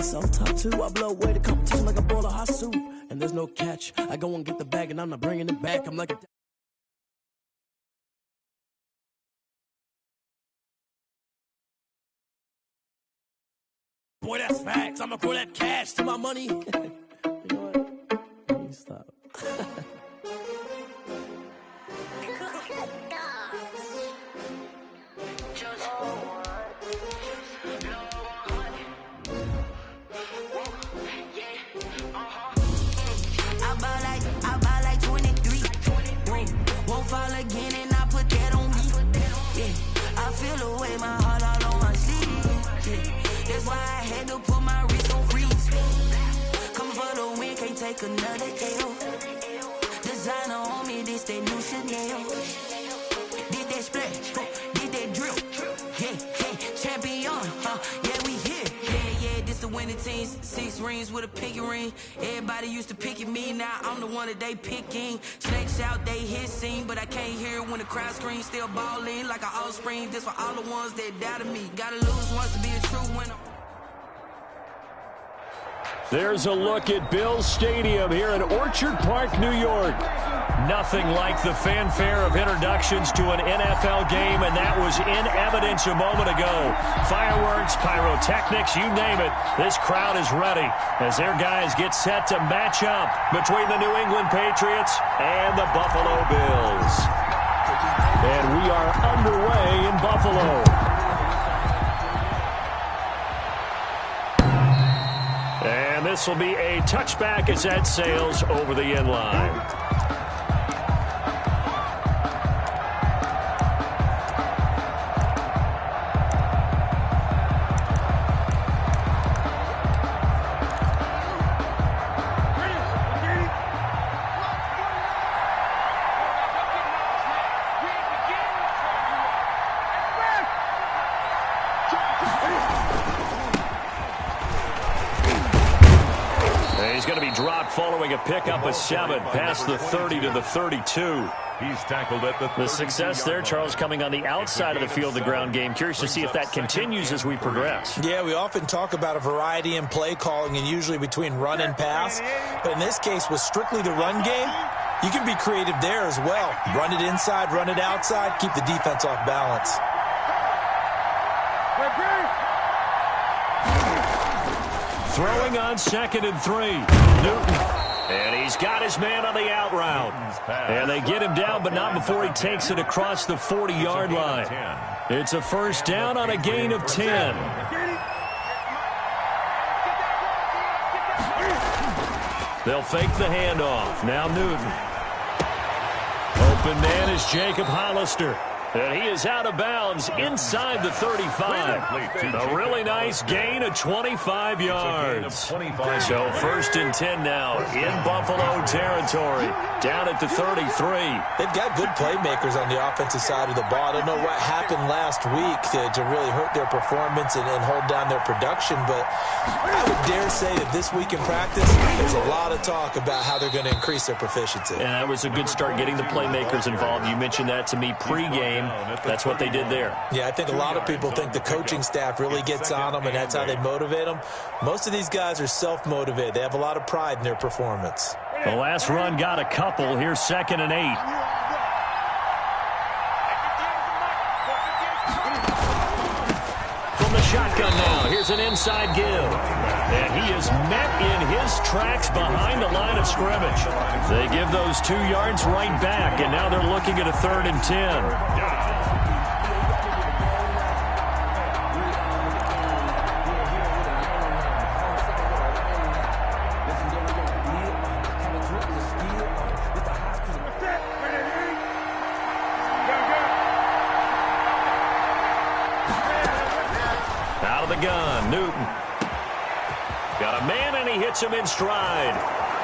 Self-taught too, I blow away the competition like a bowl of hot soup. And there's no catch, I go and get the bag and I'm not bringing it back. I'm like a... Boy, that's facts. I'ma throw that cash to my money. You know what? Let me stop. I buy like 23. Won't fall again and I put that on me. Yeah, I feel the way my heart all on my sleeve. Yeah. That's why I had to put my wrist on freeze. Coming for the win, can't take another L. Designer on me, this that new Chanel. Did that splash, did that drill. Yeah, champion, yeah, we here. Yeah, this the winning team. 6 rings with a pinky ring. Everybody used to pick at me, now I'm the one that they picking. Snakes out, they hit scene, but I can't hear when the crowd screams. Still balling like an offspring. This for all the ones that doubted me. Gotta lose once to be a true winner. There's a look at Bills Stadium here in Orchard Park, New York. Nothing like the fanfare of introductions to an NFL game, and that was in evidence a moment ago. Fireworks, pyrotechnics, you name it. This crowd is ready as their guys get set to match up between the New England Patriots and the Buffalo Bills. And we are underway in Buffalo. And this will be a touchback as that sails over the end line. He's going to be dropped following a pickup of 7 past the 30 to the 32. He's tackled at the success there, Charles, coming on the outside of the field, the ground game. Curious to see if that continues as we progress. Yeah, we often talk about a variety in play calling and usually between run and pass. But in this case, with strictly the run game, you can be creative there as well. Run it inside, run it outside, keep the defense off balance. Throwing on 2nd and 3. Newton. And he's got his man on the out route. And they get him down, but not before he takes it across the 40-yard line. It's a first down on a gain of 10. They'll fake the handoff. Now Newton. Open man is Jacob Hollister. And he is out of bounds inside the 35. A really nice gain of 25 yards. So 1st and 10 now in Buffalo territory. Down at the 33. They've got good playmakers on the offensive side of the ball. I don't know what happened last week to really hurt their performance and hold down their production, but I would dare say that this week in practice, there's a lot of talk about how they're going to increase their proficiency. And that was a good start getting the playmakers involved. You mentioned that to me pregame. That's what they did there. Yeah, I think a lot of people think the coaching staff really gets on them, and that's how they motivate them. Most of these guys are self-motivated. They have a lot of pride in their performance. The last run got a couple. Here's 2nd and 8. From the shotgun now, here's an inside give. And he is met in his tracks behind the line of scrimmage. They give those 2 yards right back, and now they're looking at a 3rd and 10. Out of the gun, Newton. Got a man, and he hits him in stride.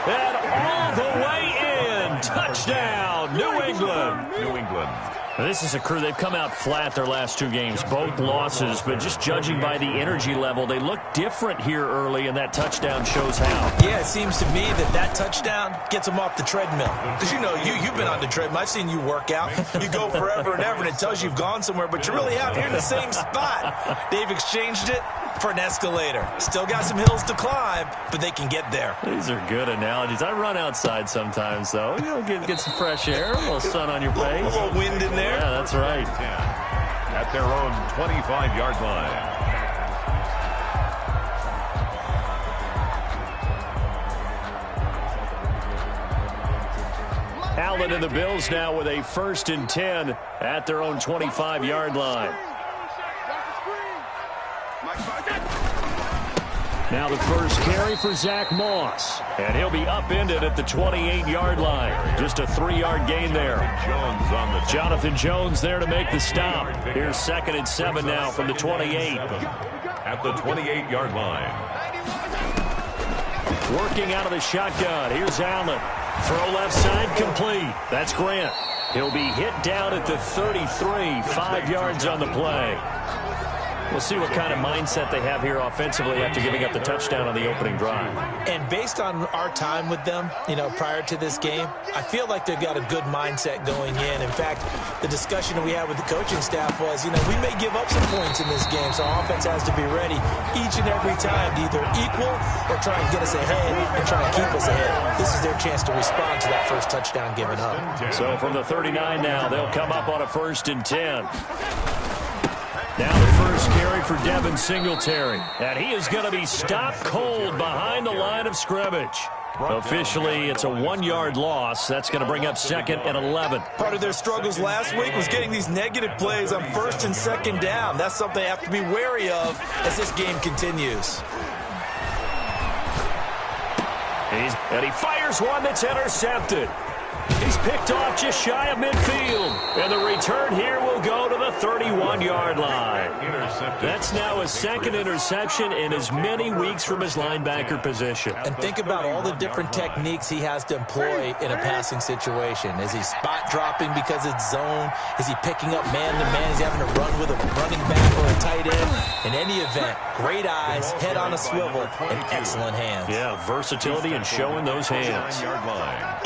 And all the way in. Touchdown, New England. New England. This is a crew. They've come out flat their last 2 games, both losses, but just judging by the energy level, they look different here early, and that touchdown shows how. Yeah, it seems to me that touchdown gets them off the treadmill. Because, you know, you've been on the treadmill. I've seen you work out. You go forever and ever, and it tells you you've gone somewhere, but you really have. You're in the same spot. They've exchanged it. for an escalator. Still got some hills to climb, but they can get there. These are good analogies. I run outside sometimes, though. You know, get some fresh air, a little sun on your face. A little wind in there. Yeah, that's right. At their own 25-yard line. Allen and the Bills now with a 1st and 10 at their own 25-yard line. Now the first carry for Zach Moss. And he'll be upended at the 28-yard line. Just a 3-yard gain there. Jonathan Jones there to make the stop. Here's 2nd and 7 now from the 28. At the 28-yard line. Working out of the shotgun. Here's Allen. Throw left side complete. That's Grant. He'll be hit down at the 33, 5 yards on the play. We'll see what kind of mindset they have here offensively after giving up the touchdown on the opening drive. And based on our time with them, you know, prior to this game, I feel like they've got a good mindset going in. In fact, the discussion that we had with the coaching staff was, you know, we may give up some points in this game, so our offense has to be ready each and every time to either equal or try and get us ahead and try and keep us ahead. This is their chance to respond to that first touchdown given up. So from the 39 now, they'll come up on a 1st and 10. Now the first carry for Devin Singletary. And he is going to be stopped cold behind the line of scrimmage. Officially, it's a 1-yard loss. That's going to bring up 2nd and 11. Part of their struggles last week was getting these negative plays on 1st and 2nd down. That's something they have to be wary of as this game continues. And he fires one that's intercepted. He's picked off just shy of midfield. And the return here will go to the 31-yard line. That's now his 2nd interception in as many weeks from his linebacker position. And think about all the different techniques he has to employ in a passing situation. Is he spot dropping because it's zone? Is he picking up man-to-man? Is he having to run with a running back or a tight end? In any event, great eyes, head on a swivel, and excellent hands. Yeah, versatility and showing those hands.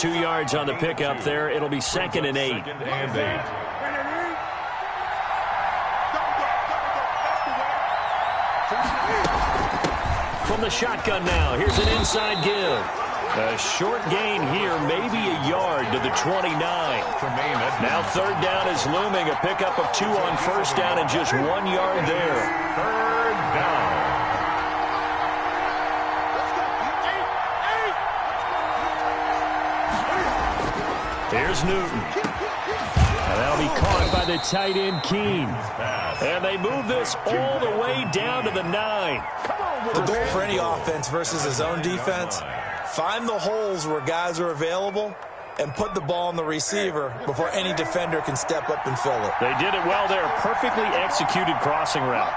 2 yards on the pickup there. It'll be 2nd and 8. From the shotgun now, here's an inside give. A short gain here, maybe a yard to the 29. Now 3rd down is looming. A pickup of 2 on 1st down and just 1 yard there. 3rd down. Here's Newton. And that'll be caught by the tight end, Keene. And they move this all the way down to the 9. The goal for any offense versus a zone defense, find the holes where guys are available and put the ball on the receiver before any defender can step up and fill it. They did it well there. Perfectly executed crossing route.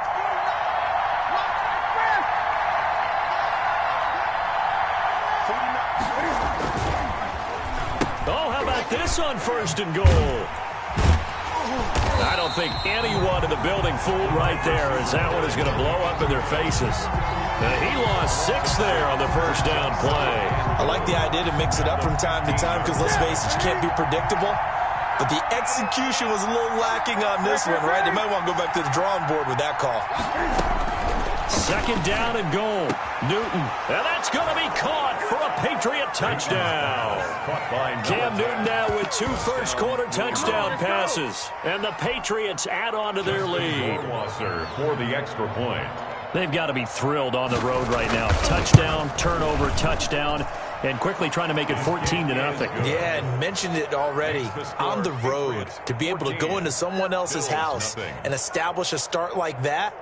Oh, how about this on 1st and goal? I don't think anyone in the building fooled right there, as that one is going to blow up in their faces. He lost 6 there on the 1st down play. I like the idea to mix it up from time to time because, let's face it, you can't be predictable. But the execution was a little lacking on this one, right? They might want to go back to the drawing board with that call. 2nd down and goal. Newton. And that's going to be caught for a Patriot touchdown. Cam Newton now with 2 first-quarter touchdown passes. And the Patriots add on to their lead. For the extra point. They've got to be thrilled on the road right now. Touchdown, turnover, touchdown, and quickly trying to make it 14-0. Yeah, and mentioned it already. On the road, to be able to go into someone else's house and establish a start like that,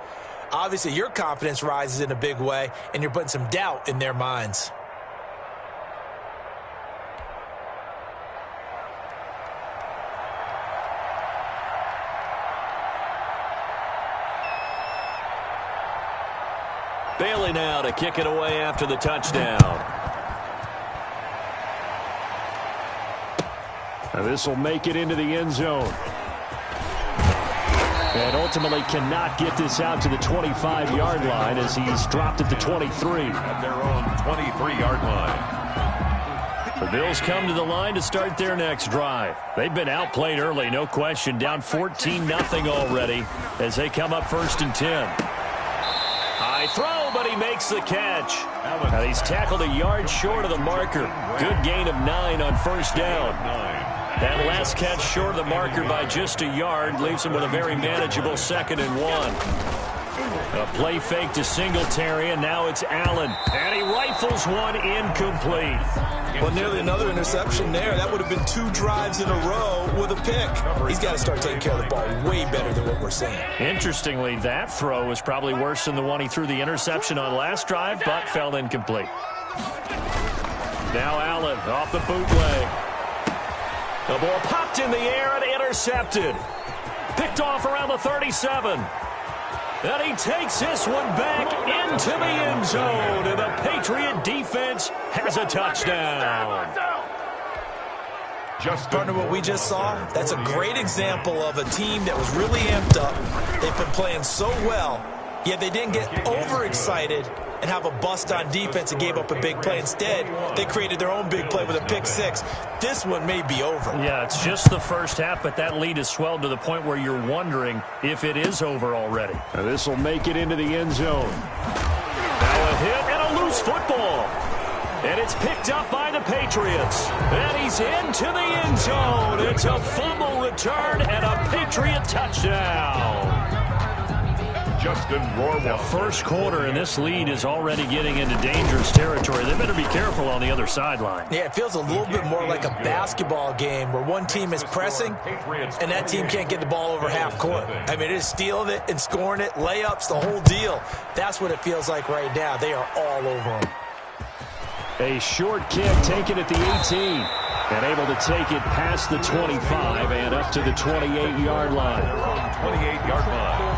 obviously your confidence rises in a big way, and you're putting some doubt in their minds. Bailey now to kick it away after the touchdown. Now this will make it into the end zone. And ultimately cannot get this out to the 25-yard line as he's dropped at the 23. At their own 23-yard line. The Bills come to the line to start their next drive. They've been outplayed early, no question. Down 14-0 already as they come up 1st and 10. High They throw, but he makes the catch. Now he's tackled a yard short of the marker. Good gain of 9 on first down. That last catch short of the marker by just a yard leaves him with a very manageable 2nd and 1. A play fake to Singletary, and now it's Allen. And he rifles one incomplete. Well, nearly another interception there. That would have been 2 drives in a row with a pick. He's got to start taking care of the ball way better than what we're seeing. Interestingly, that throw was probably worse than the one he threw the interception on last drive, but fell incomplete. Now Allen off the bootleg. The ball popped in the air and intercepted. Picked off around the 37. And he takes this one back into the end zone. And the Patriot defense has a touchdown. Partner, what we just saw, that's a great example of a team that was really amped up. They've been playing so well, yet they didn't get overexcited and have a bust on defense and gave up a big play. Instead, they created their own big play with a pick 6. This one may be over. Yeah, it's just the first half, but that lead has swelled to the point where you're wondering if it is over already. Now this will make it into the end zone. Now a hit and a loose football. And it's picked up by the Patriots. And he's into the end zone. It's a fumble return and a Patriot touchdown. The first quarter, and this lead is already getting into dangerous territory. They better be careful on the other sideline. Yeah, it feels a little bit more like a basketball game where one team is pressing and that team can't get the ball over half court. I mean, it is stealing it and scoring it, layups, the whole deal. That's what it feels like right now. They are all over them. A short kick taken at the 18. And able to take it past the 25 and up to the 28-yard line. 28-yard line.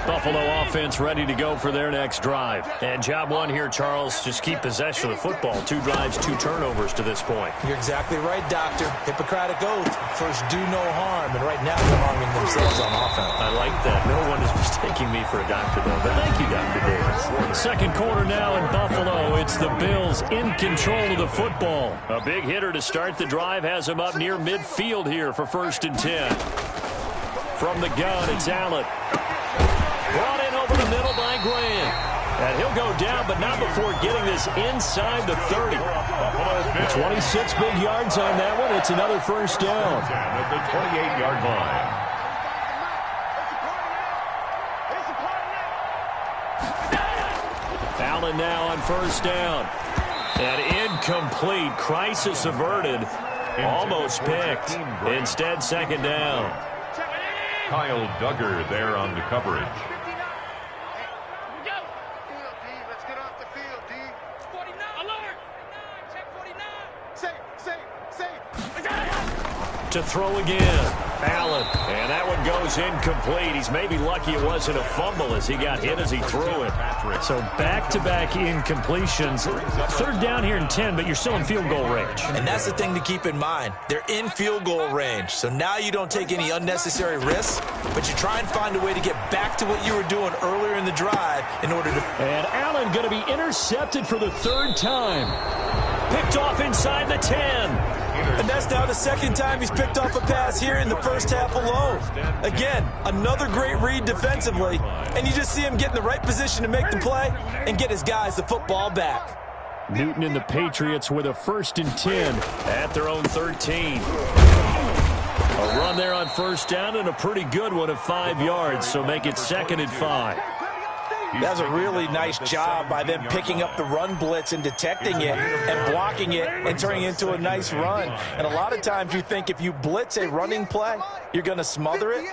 Buffalo offense ready to go for their next drive. And job one here, Charles, just keep possession of the football. 2 drives, 2 turnovers to this point. You're exactly right, Doctor. Hippocratic oath. First, do no harm. And right now, they're harming themselves on offense. I like that. No one is mistaking me for a doctor, though. But thank you, Dr. Davis. Second quarter now in Buffalo. It's the Bills in control of the football. A big hitter to start the drive has him up near midfield here for 1st and 10. From the gun, it's Allen. Brought in over the middle by Graham. And he'll go down, but not before getting this inside the 30. 26 big yards on that one. It's another first down. At the 28-yard line. Allen now on first down. And incomplete. Crisis averted. Almost picked. Instead, 2nd down. Kyle Duggar there on the coverage. To throw again. Allen. And that one goes incomplete. He's maybe lucky it wasn't a fumble as he got hit as he threw it. So back-to-back incompletions. 3rd down here in 10, but you're still in field goal range. And that's the thing to keep in mind. They're in field goal range. So now you don't take any unnecessary risks, but you try and find a way to get back to what you were doing earlier in the drive in order to... And Allen going to be intercepted for the 3rd time. Picked off inside the 10. And that's now the 2nd time he's picked off a pass here in the first half alone. Again, another great read defensively, and you just see him get in the right position to make the play and get his guys the football back. Newton and the Patriots with a 1st and 10 at their own 13. A run there on first down and a pretty good one of 5 yards, so make it 2nd and 5. That's a really nice job by them picking up the run blitz and detecting it and blocking it and turning it into a nice run. And a lot of times you think if you blitz a running play, you're going to smother it.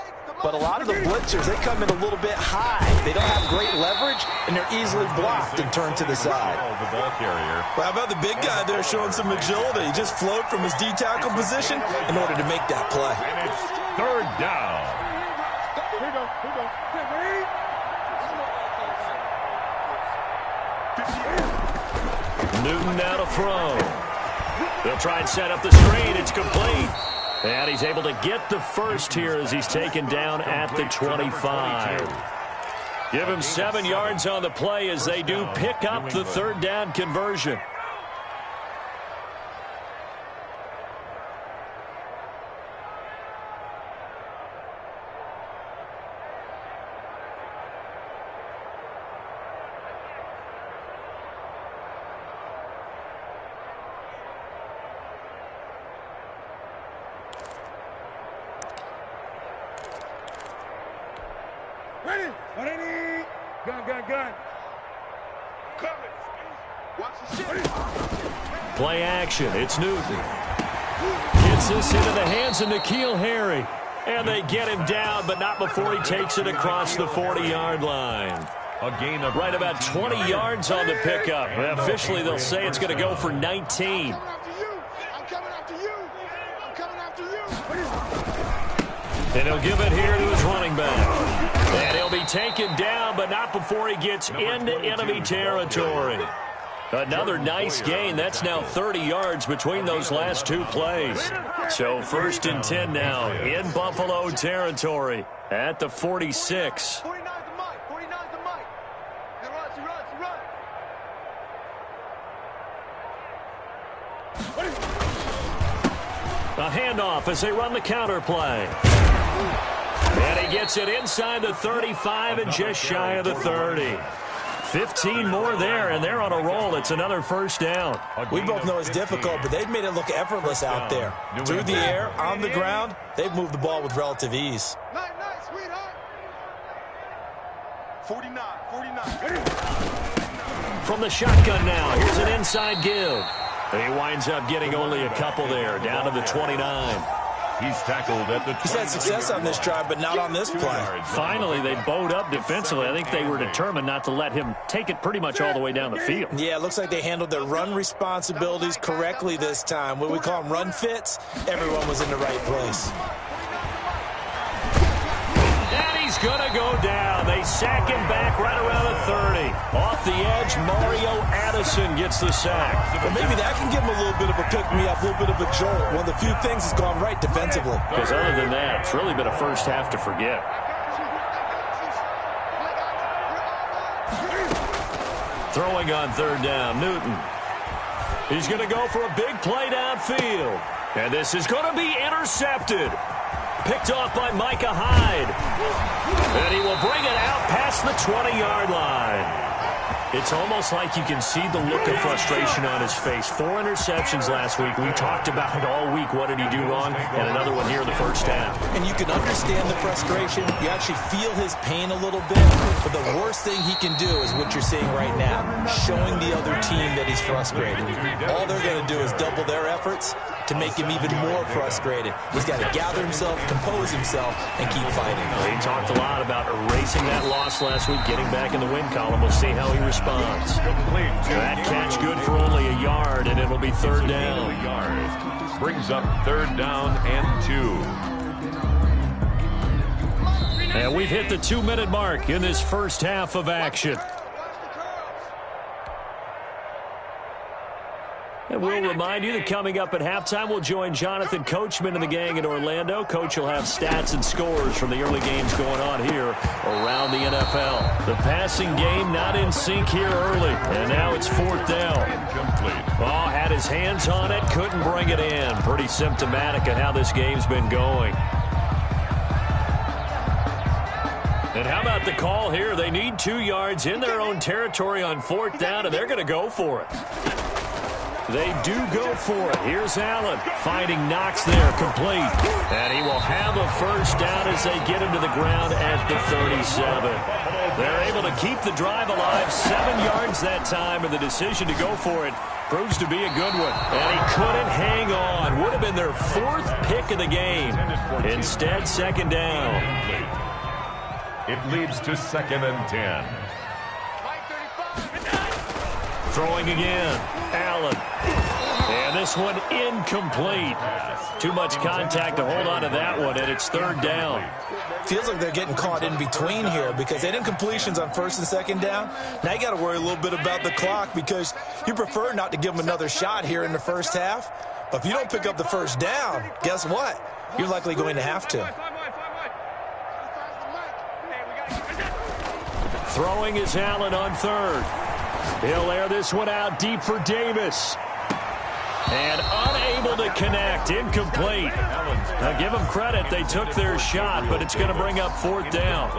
But a lot of the blitzers, they come in a little bit high. They don't have great leverage, and they're easily blocked and turned to the side. The ball carrier. Well, how about the big guy there showing some agility? He just float from his D-tackle position in order to make that play. And it's 3rd down. Here we go. Newton now to throw. They'll try and set up the screen. It's complete. And he's able to get the first here as he's taken down at the 25. Give him 7 yards on the play as they do pick up the 3rd down conversion. Ready? Ready? Gun, gun, gun. Coming. Watch the shit. Play action. It's Newton. Gets this into the hands of N'Keal Harry. And they get him down, but not before he takes it across the 40-yard line. A gain of right about 20 yards on the pickup. Officially, they'll say it's going to go for 19. I'm coming after you. I'm coming after you. And he'll give it here to his running back. And he'll be taken down, but not before he gets into enemy territory. Another nice gain. That's now 30 yards between those last two plays. So 1st and 10 now in Buffalo territory at the 46. 49's the mic. 49's the mic. He runs. A handoff as they run the counter play. And he gets it inside the 35 and just shy of the 30. 15 more there, and they're on a roll. It's another first down. We both know it's difficult, but they've made it look effortless out there. Through the air, on the ground, they've moved the ball with relative ease. Nice, sweetheart. 49. From the shotgun now, here's an inside give. And he winds up getting only a couple there, down to the 29. He's tackled at the 20. He's had success on this drive, but not on this play. Finally, they bowed up defensively. I think they were determined not to let him take it pretty much all the way down the field. Yeah, it looks like they handled their run responsibilities correctly this time. What we call them run fits, everyone was in the right place. And he's going to go down. They sack him back right around the 30. Off the edge, Mario Addison gets the sack. Well, maybe that can give him a little bit of a pick-me-up, a little bit of a jolt. One of the few things that's gone right defensively. Because other than that, it's really been a first half to forget. Throwing on 3rd down, Newton. He's going to go for a big play downfield. And this is going to be intercepted. Picked off by Micah Hyde. And he will bring it out past the 20-yard line. It's almost like you can see the look of frustration on his face. 4 interceptions last week. We talked about it all week. What did he do wrong? And another one here in the first half. And you can understand the frustration. You actually feel his pain a little bit. But the worst thing he can do is what you're seeing right now, showing the other team that he's frustrated. All they're going to do is double their efforts to make him even more frustrated. He's got to gather himself, compose himself, and keep fighting. He talked a lot about erasing that loss last week, getting back in the win column. We'll see how he responds. That catch good for only a yard, and it'll be 3rd down. Brings up 3rd down and 2. And we've hit the 2-minute mark in this first half of action. And we'll remind you that coming up at halftime, we'll join Jonathan Coachman and the gang in Orlando. Coach will have stats and scores from the early games going on here around the NFL. The passing game not in sync here early, and now it's 4th down. Oh, had his hands on it, couldn't bring it in. Pretty symptomatic of how this game's been going. And how about the call here? They need 2 yards in their own territory on 4th down, and they're going to go for it. They do go for it. Here's Allen finding Knox there, complete. And he will have a first down as they get him to the ground at the 37. They're able to keep the drive alive, 7 yards that time, and the decision to go for it proves to be a good one. And he couldn't hang on. Would have been their 4th pick of the game. Instead, 2nd down. It leads to 2nd and 10. Throwing again, Allen. And this one incomplete. Too much contact to hold on to that one, and it's 3rd down. Feels like they're getting caught in between here because they didn't completions on 1st and 2nd down. Now you got to worry a little bit about the clock because you prefer not to give them another shot here in the first half. But if you don't pick up the first down, guess what? You're likely going to have to. Throwing is Allen on 3rd. He'll air this one out deep for Davis. And unable to connect. Incomplete. Now give them credit. They took their shot, but it's going to bring up 4th down.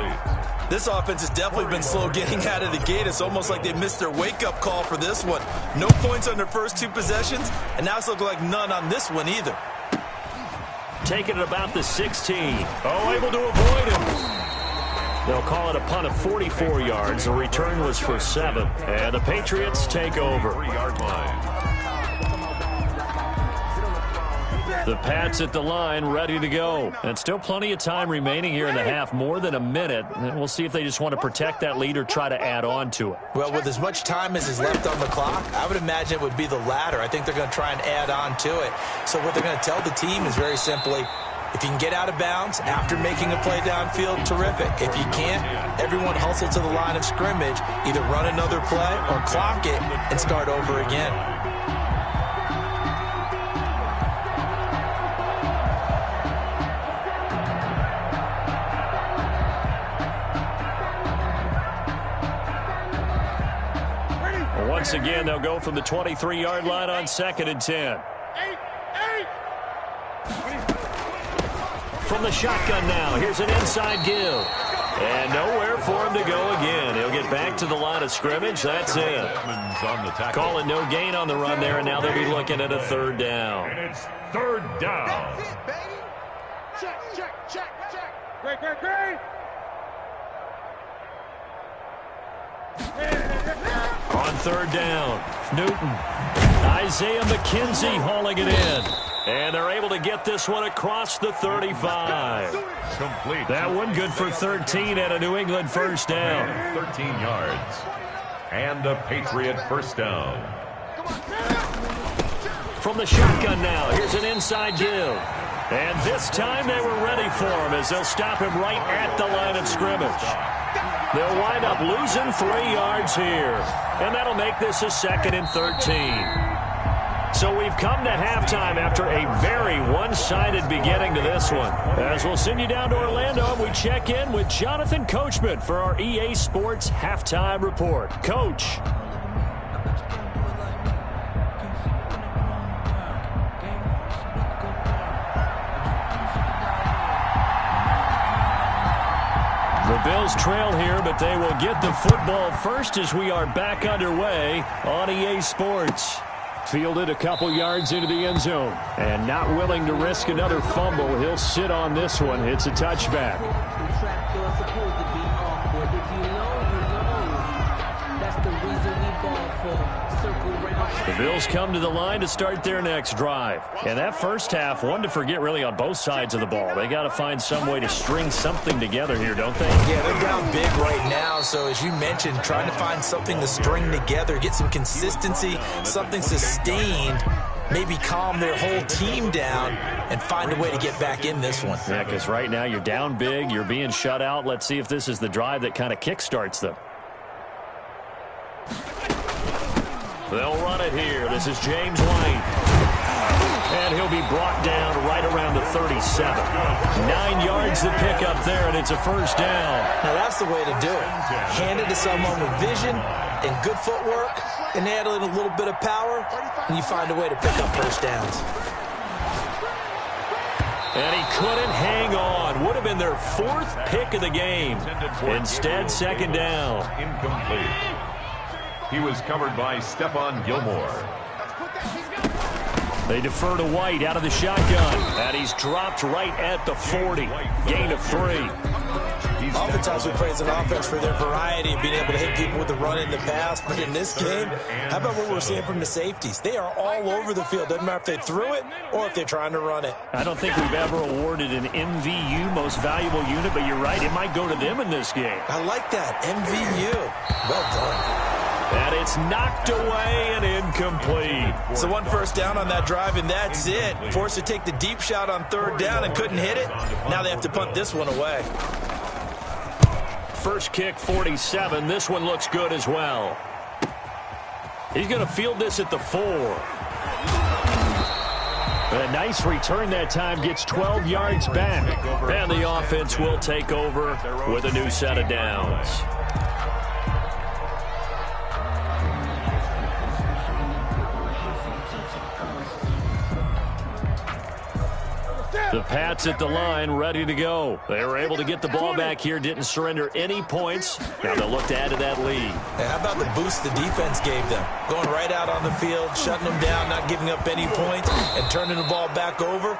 This offense has definitely been slow getting out of the gate. It's almost like they missed their wake-up call for this one. No points on their first 2 possessions, and now it's looking like none on this one either. Taking it about the 16. Oh, able to avoid him. They'll call it a punt of 44 yards. The return was for 7. And the Patriots take over. 3-yard line. The Pats at the line, ready to go. And still plenty of time remaining here in the half, more than a minute. And we'll see if they just want to protect that lead or try to add on to it. Well, with as much time as is left on the clock, I would imagine it would be the latter. I think they're going to try and add on to it. So what they're going to tell the team is very simply, if you can get out of bounds after making a play downfield, terrific. If you can't, everyone hustle to the line of scrimmage, either run another play or clock it and start over again. Once again, they'll go from the 23-yard line on 2nd and 10. From the shotgun now, here's an inside give. And nowhere for him to go again. He'll get back to the line of scrimmage. That's it. Call it no gain on the run there, and now they'll be looking at a 3rd down. And it's 3rd down. That's it, baby. Check. Great. On 3rd down, Newton. Isaiah McKenzie hauling it in. And they're able to get this one across the 35. Complete. That one good for 13 and a New England 1st down. 13 yards. And a Patriot 1st down. From the shotgun now, here's an inside give. And this time they were ready for him as they'll stop him right at the line of scrimmage. They'll wind up losing 3 yards here. And that'll make this a 2nd and 13. So we've come to halftime after a very one-sided beginning to this one. As we'll send you down to Orlando, and we check in with Jonathan Coachman for our EA Sports Halftime Report. Coach. The Bills trail here, but they will get the football first as we are back underway on EA Sports. Fielded a couple yards into the end zone. And not willing to risk another fumble. He'll sit on this one. It's a touchback. The Bills come to the line to start their next drive. And that first half, one to forget really on both sides of the ball. They got to find some way to string something together here, don't they? Yeah, they're down big right now. So as you mentioned, trying to find something to string together, get some consistency, something sustained, maybe calm their whole team down and find a way to get back in this one. Yeah, because right now you're down big, you're being shut out. Let's see if this is the drive that kind of kickstarts them. They'll run it here. This is James White. And he'll be brought down right around the 37. 9 yards to pick up there, and it's a 1st down. Now that's the way to do it. Hand it to someone with vision and good footwork, and add in a little bit of power, and you find a way to pick up 1st downs. And he couldn't hang on. Would have been their 4th pick of the game. Instead, 2nd down. Incomplete. He was covered by Stephon Gilmore. They defer to White out of the shotgun. And he's dropped right at the 40. Gain of 3. Oftentimes we praise an offense for their variety of being able to hit people with the run in the pass. But in this game, how about what we're seeing from the safeties? They are all over the field. Doesn't matter if they threw it or if they're trying to run it. I don't think we've ever awarded an MVU, most valuable unit, but you're right. It might go to them in this game. I like that. MVU. Well done. And it's knocked away and incomplete. So 1 1st down on that drive, and that's it. Forced to take the deep shot on 3rd down and couldn't hit it. Now they have to punt this one away. First kick, 47. This one looks good as well. He's going to field this at the 4. A nice return that time, gets 12 yards back. And the offense will take over with a new set of downs. The Pats at the line, ready to go. They were able to get the ball back here, didn't surrender any points. Now they'll look to add to that lead. Hey, how about the boost the defense gave them? Going right out on the field, shutting them down, not giving up any points, and turning the ball back over.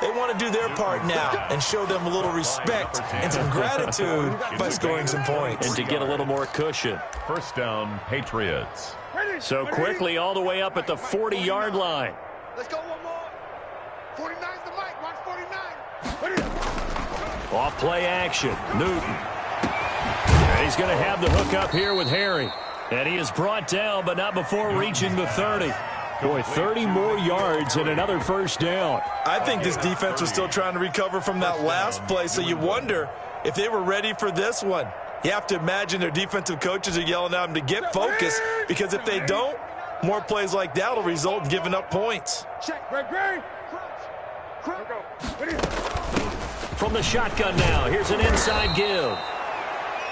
They want to do their part now and show them a little respect and some gratitude by scoring some points. And to get a little more cushion. First down, Patriots. So quickly all the way up at the 40-yard line. Let's go one more. 49's the mic. Watch 49. Off play action. Newton. And he's going to have the hook up here with Harry. And he is brought down, but not before reaching the 30. Boy, 30 more yards and another first down. I think this defense was still trying to recover from that last play, so you wonder if they were ready for this one. You have to imagine their defensive coaches are yelling at them to get focused, because if they don't, more plays like that will result in giving up points. Check, Greg. From the shotgun now, here's an inside give.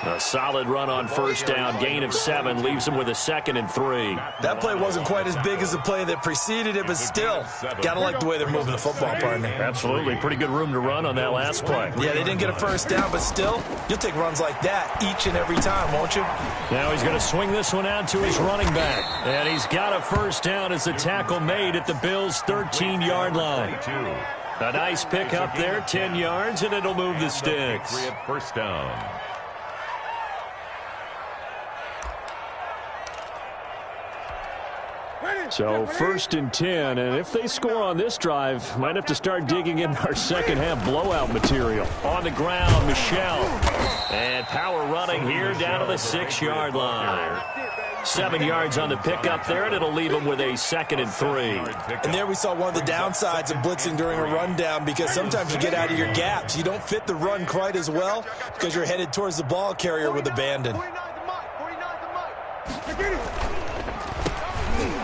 A solid run on first down, gain of 7, leaves him with a 2nd and 3. That play wasn't quite as big as the play that preceded it, but still, got to like the way they're moving the football, partner. Absolutely, pretty good room to run on that last play. Yeah, they didn't get a first down, but still, you'll take runs like that each and every time, won't you? Now he's going to swing this one out to his running back. And he's got a first down as the tackle made at the Bills' 13-yard line. A nice pick up there, 10 yards, and it'll move the sticks. First down. So 1st and 10, and if they score on this drive, might have to start digging in our second half blowout material. On the ground, Michel. And power running here down to the 6-yard line. 7 yards on the pickup there, and it'll leave him with a 2nd and 3. And there we saw one of the downsides of blitzing during a rundown, because sometimes you get out of your gaps. You don't fit the run quite as well because you're headed towards the ball carrier with abandon.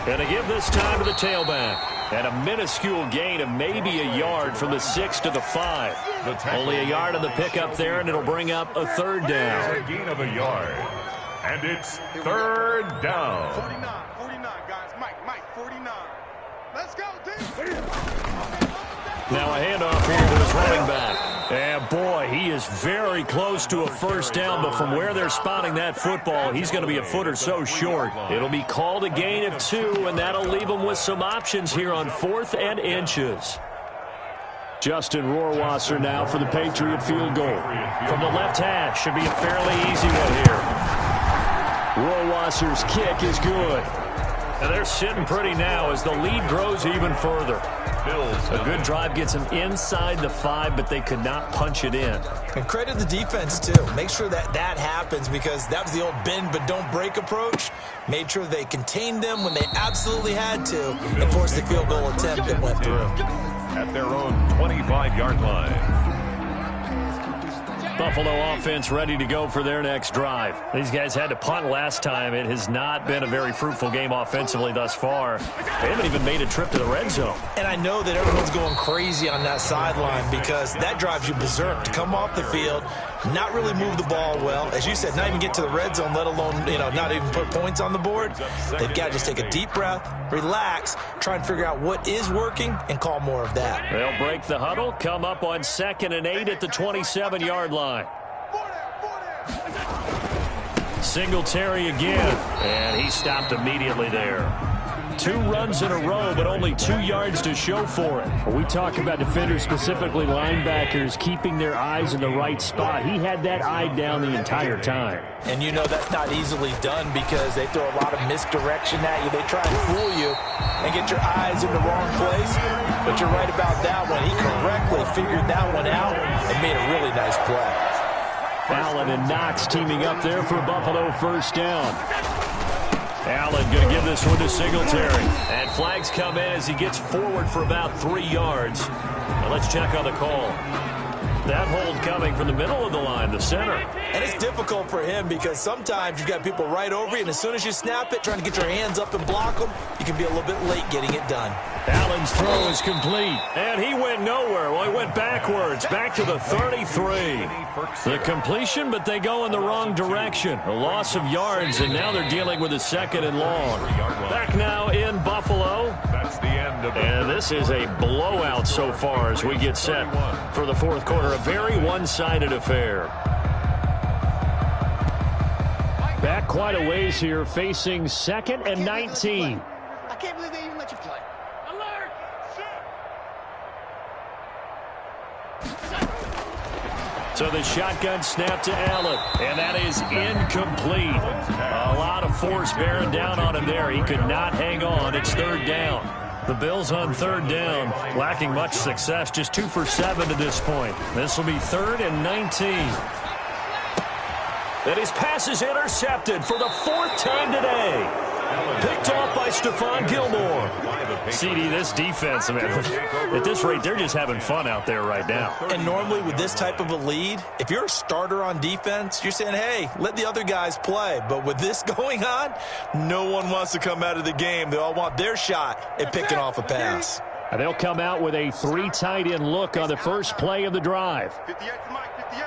And to give this time to the tailback. And a minuscule gain of maybe a yard from the 6 to the 5. Only a yard on the pickup there, and it'll bring up a 3rd down. A gain of a yard. And it's 3rd down. 49, guys. Mike, 49. Let's go, team. Now a handoff here to his running back. And boy, he is very close to a first down, but from where they're spotting that football, he's going to be a foot or so short. It'll be called a gain of 2, and that'll leave him with some options here on 4th and inches. Justin Rohrwasser now for the Patriot field goal. From the left hash, should be a fairly easy one here. Rohrwasser's kick is good. And they're sitting pretty now as the lead grows even further. A good drive gets them inside the 5, but they could not punch it in. And credit the defense, too. Make sure that happens, because that was the old bend but don't break approach. Made sure they contained them when they absolutely had to and forced the field goal attempt that went through. At their own 25-yard line. Buffalo offense ready to go for their next drive. These guys had to punt last time. It has not been a very fruitful game offensively thus far. They haven't even made a trip to the red zone. And I know that everyone's going crazy on that sideline, because that drives you berserk to come off the field, not really move the ball well. As you said, not even get to the red zone, let alone, not even put points on the board. They've got to just take a deep breath, relax, try and figure out what is working, and call more of that. They'll break the huddle, come up on 2nd and 8 at the 27-yard line. Singletary again, and he stopped immediately there. 2 runs in a row, but only 2 yards to show for it. When we talk about defenders, specifically linebackers, keeping their eyes in the right spot, he had that eye down the entire time. And that's not easily done, because they throw a lot of misdirection at you. They try and fool you and get your eyes in the wrong place. But you're right about that one. He correctly figured that one out and made a really nice play. Allen and Knox teaming up there for Buffalo first down. Allen going to give this one to Singletary. And flags come in as he gets forward for about 3 yards. Now let's check on the call. That hold coming from the middle of the line, the center. And it's difficult for him, because sometimes you've got people right over you, and as soon as you snap it, trying to get your hands up and block them, you can be a little bit late getting it done. Allen's throw is complete. And he went nowhere. Well, he went backwards, back to the 33. The completion, but they go in the wrong direction. A loss of yards, and now they're dealing with a 2nd and long. Back now in Buffalo. That's the end of And this is a blowout so far as we get set for the 4th quarter. A very one-sided affair. Back quite a ways here, facing 2nd and 19. I can't believe they even let you play. Alert! So the shotgun snap to Allen, and that is incomplete. A lot of force bearing down on him there. He could not hang on. It's third down. The Bills on third down, lacking much success, just 2 for 7 to this point. This will be 3rd and 19. And his pass is intercepted for the 4th time today. Picked off by Stephon Gilmore. CD, this defense, man, at this rate, they're just having fun out there right now. And normally with this type of a lead, if you're a starter on defense, you're saying, hey, let the other guys play. But with this going on, no one wants to come out of the game. They all want their shot at picking off a pass. And they'll come out with a 3 tight end look on the first play of the drive. 58 to Mike, 58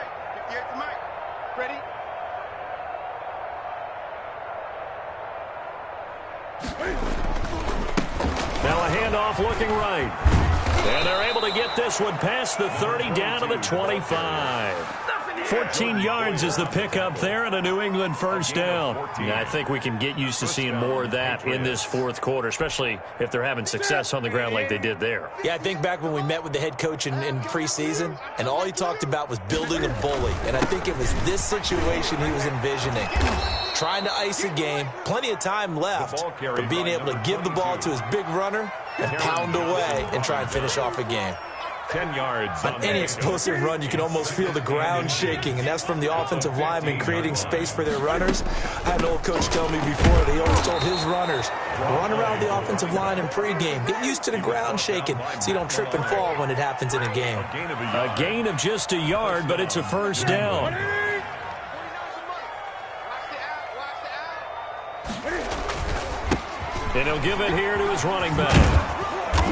to Mike. Ready? Now a handoff looking right. And they're able to get this one past the 30 down to the 25. 14 yards is the pickup there and a New England first down. And I think we can get used to seeing more of that in this fourth quarter, especially if they're having success on the ground like they did there. Yeah, I think back when we met with the head coach in preseason, and all he talked about was building a bully. And I think it was this situation he was envisioning. Trying to ice a game, plenty of time left, but being able to give the ball to his big runner and pound away and try and finish off a game. 10 yards. On any explosive run, you can almost feel the ground shaking, and that's from the offensive linemen creating space for their runners. I had an old coach tell me before, they always told his runners, run around the offensive line in pregame. Get used to the ground shaking so you don't trip and fall when it happens in a game. A gain of just a yard, but it's a first down. And he'll give it here to his running back.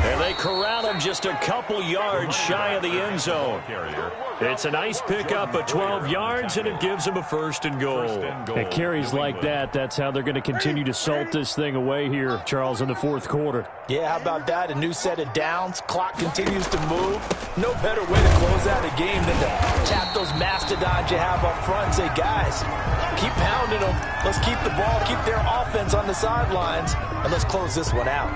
And they corral him just a couple yards shy of the end zone. It's a nice pickup of 12 yards, and it gives him a 1st and goal. At carries like that, that's how they're going to continue to salt this thing away here, Charles, in the fourth quarter. Yeah, how about that? A new set of downs. Clock continues to move. No better way to close out a game than to tap those mastodons you have up front and say, guys, keep pounding them. Let's keep the ball, keep their offense on the sidelines, and let's close this one out.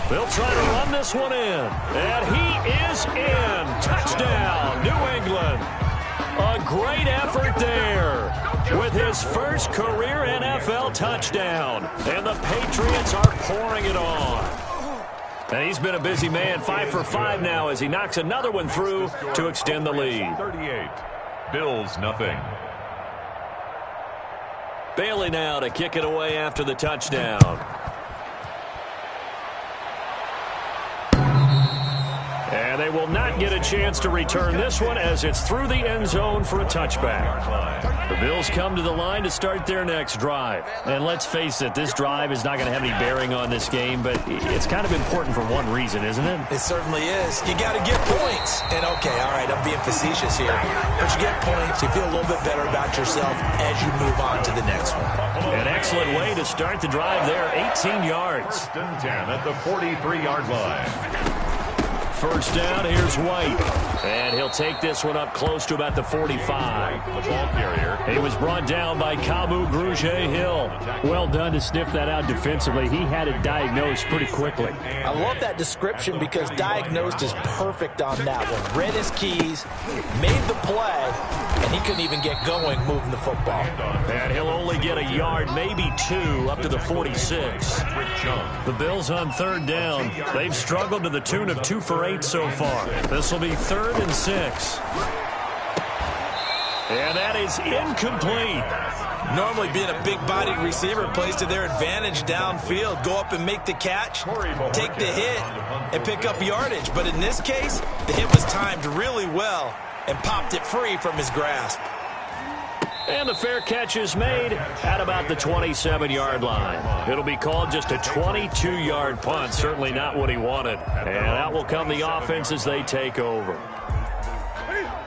They'll try to run this one in, and he is in. Touchdown, New England. A great effort there with his first career NFL touchdown, and the Patriots are pouring it on. And he's been a busy man, 5 for 5 now as he knocks another one through to extend the lead. 38, Bills nothing. Bailey now to kick it away after the touchdown. And they will not get a chance to return this one as it's through the end zone for a touchback. The Bills come to the line to start their next drive. And let's face it, this drive is not going to have any bearing on this game, but it's kind of important for one reason, isn't it? It certainly is. You got to get points. And, okay, all right, I'm being facetious here. But you get points, you feel a little bit better about yourself as you move on to the next one. An excellent way to start the drive there, 18 yards. 1st and 10 at the 43-yard line. First down, here's White. And he'll take this one up close to about the 45. The ball carrier. He was brought down by Kamu Grugier-Hill. Well done to sniff that out defensively. He had it diagnosed pretty quickly. I love that description because diagnosed is perfect on that one. Read his keys, made the play, and he couldn't even get going moving the football. And he'll only get a yard, maybe 2, up to the 46. The Bills on third down. They've struggled to the tune of 2 for 8 so far. This will be 3rd and 6. And that is incomplete. Normally being a big-bodied receiver plays to their advantage downfield. Go up and make the catch, take the hit, and pick up yardage. But in this case, the hit was timed really well and popped it free from his grasp. And the fair catch is made at about the 27-yard line. It'll be called just a 22-yard punt. Certainly not what he wanted. And out will come the offense as they take over.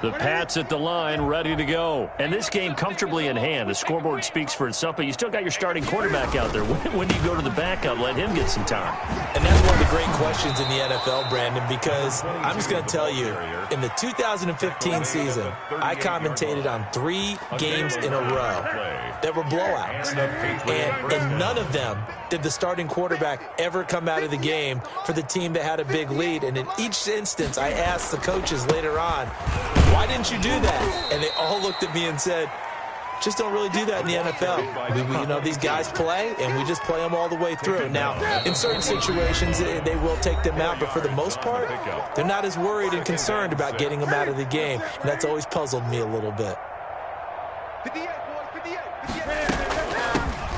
The Pats at the line, ready to go. And this game comfortably in hand. The scoreboard speaks for itself, but you still got your starting quarterback out there. When do you go to the backup, let him get some time? And that's one of the great questions in the NFL, Brandon, because I'm just going to tell you, in the 2015 season, I commentated on 3 games in a row that were blowouts. And in none of them did the starting quarterback ever come out of the game for the team that had a big lead. And in each instance, I asked the coaches later on, why didn't you do that? And they all looked at me and said, just don't really do that in the NFL. These guys play, and we just play them all the way through. Now, in certain situations, they will take them out, but for the most part, they're not as worried and concerned about getting them out of the game, and that's always puzzled me a little bit.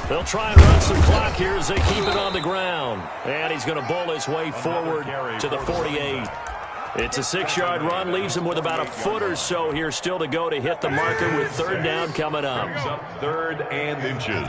They'll try and run some clock here as they keep it on the ground. And he's going to bowl his way forward to the 48. It's a 6-yard run, leaves him with about a foot or so here still to go to hit the marker with 3rd down coming up. 3rd and inches.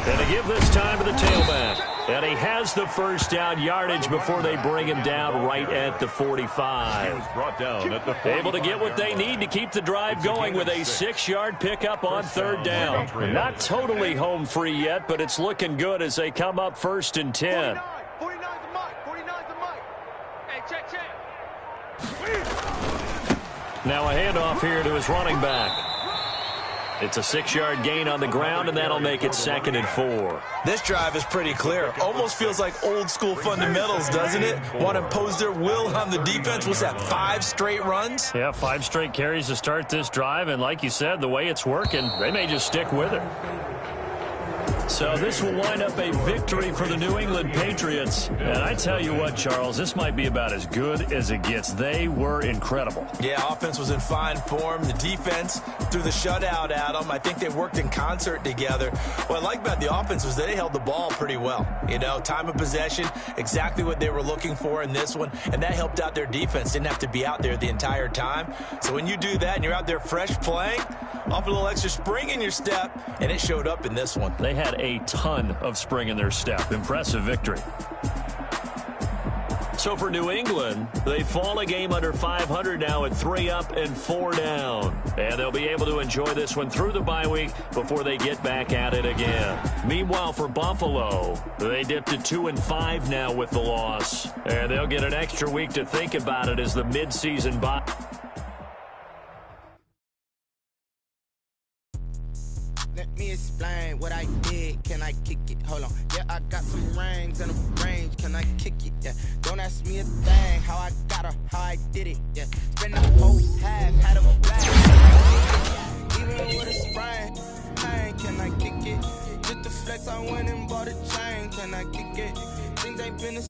And to give this time to the tailback. And he has the 1st down yardage before they bring him down right at the 45. Brought down at the 45. Able to get what they need to keep the drive going with a 6-yard pickup on 3rd down. Not totally home free yet, but it's looking good as they come up 1st and 10. Now a handoff here to his running back. It's a 6-yard gain on the ground, and that'll make it 2nd and 4. This drive is pretty clear. Almost feels like old school fundamentals, doesn't it? Want to impose their will on the defense. What's that, 5 straight runs? Yeah, 5 straight carries to start this drive, and like you said, the way it's working, they may just stick with it. So this will wind up a victory for the New England Patriots. And I tell you what, Charles, this might be about as good as it gets. They were incredible. Yeah, offense was in fine form. The defense threw the shutout at them. I think they worked in concert together. What I like about the offense was they held the ball pretty well. Time of possession, exactly what they were looking for in this one. And that helped out their defense. Didn't have to be out there the entire time. So when you do that and you're out there fresh playing, off a little extra spring in your step, and it showed up in this one. They had a ton of spring in their step. Impressive victory. So for New England, they fall a game under 500 now at 3 up and 4 down. And they'll be able to enjoy this one through the bye week before they get back at it again. Meanwhile, for Buffalo, they dipped to 2 and 5 now with the loss. And they'll get an extra week to think about it as the midseason bye. Let me explain what I did. Can I kick it? Hold on. Yeah, I got some rings and a range. Can I kick it? Yeah. Don't ask me a thing. How I got her, how I did it. Yeah. Spend the whole half, had a blast. Even with a sprain, can I kick it? Just the flex, I went and bought a chain. Can I kick it? Things ain't been the